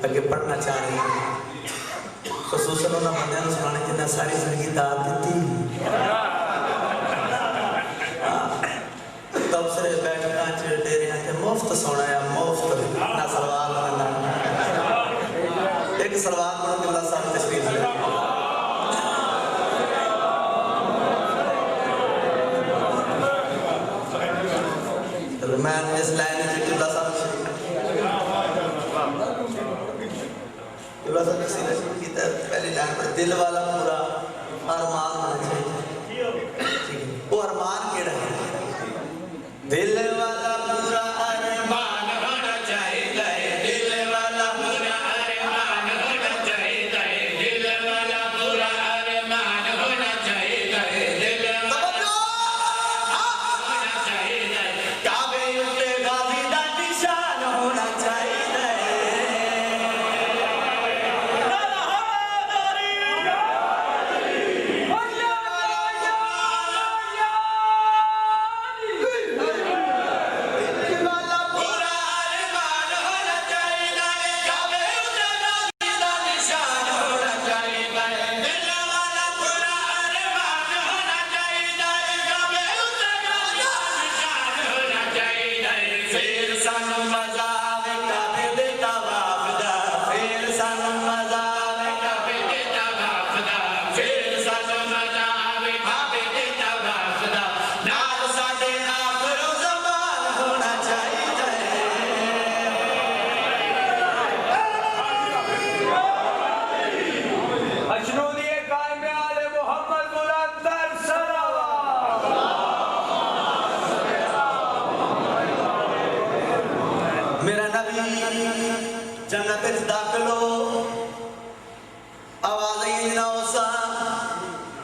अगे पढ़ना चाह रहे हैं खसूसन उन्होंने बंदे सुनाने जिन्हें सारी जिंदगी दात दी तब से बैठका डेरे मुफ्त सोना है मुफ्त ना सलवार ना एक सलवार पढ़ो के बाद सारी तशरीफ ले मैं इस लाइन में किबला साहब सीधा शुरू की पहली लाइन पर दिल वाला पूरा अरमान होना चाहिए वो अरमान केड़ा है दिल वाला पूरा अरमान होना चाहिए दिल वाला पूरा अरमान होना चाहिए दिल वाला पूरा अरमान होना चाहिए दिल वाला होना चाहिए काबे उते गाजी दा निशान होना चाहिए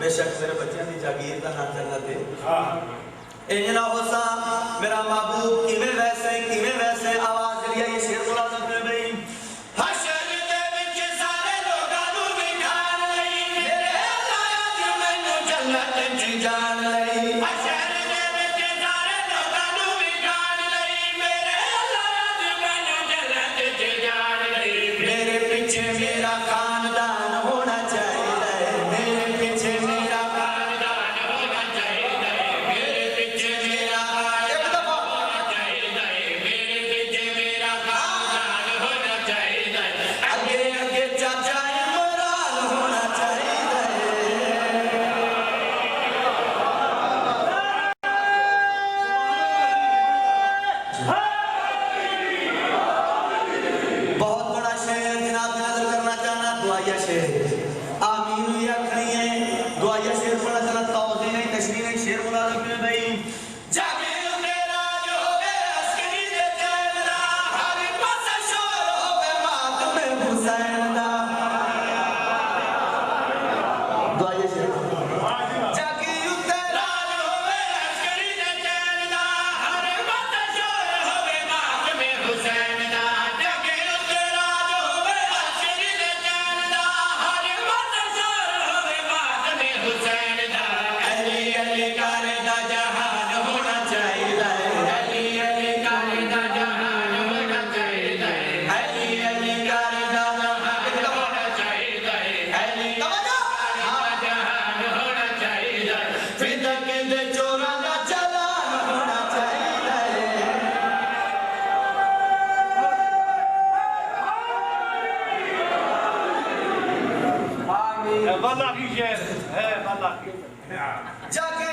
बेशक मेरे बच्चों की जागीर का नाम जन्नत है इंजना होसा मेरा महबूब किवें वैसे आवाज जरिया ये शेर बोला सकते हैं भाई हशर दे विच सारे लोगां नू बिठान लई मेरे लाया दी मैनू जन्नत च जान लई हशर दे विच सारे लोगां नू बिठान लई मेरे लाया दी मैनू जन्नत च जान लई मेरे पीछे मेरा खानदान होना चाहिए मेरे पीछे मेरा खानदान होना चाहिए मेरे पीछे मेरा एक दफा होना चाहिए मेरे पीछे मेरा खानदान होना चाहिए आगे आगे चाचा इमरान होना चाहिए बहुत बड़ा शेर जनाब नजर करना चाहना दुआया शेर आमीन या खड़िए दुआया शेर पढ़ना चाहना तौज़ीह नहीं तशरीह नहीं शेर बोला रखते भाई जागे मेरा जो होवे अस्करी दे चैन दा हर पासे शोर होवे मातमे हुसैन दा दुआया शेर जागे तेरा जो होवे अस्करी दे चैन दा हर पासे शोर होवे मातमे हुसैन दा जागे तेरा जो होवे अस्करी दे चैन दा हर पासे शोर होवे मातमे हुसैन दा अली अली करदा जहान होना चाहिए अली अली करदा जहान होना चाहिए अली अली करदा जहान होना चाहिए अली करदा जहान होना चाहिए फिदा कहंदे चोरां दा चलान होना चाहिए والله في شير والله जाके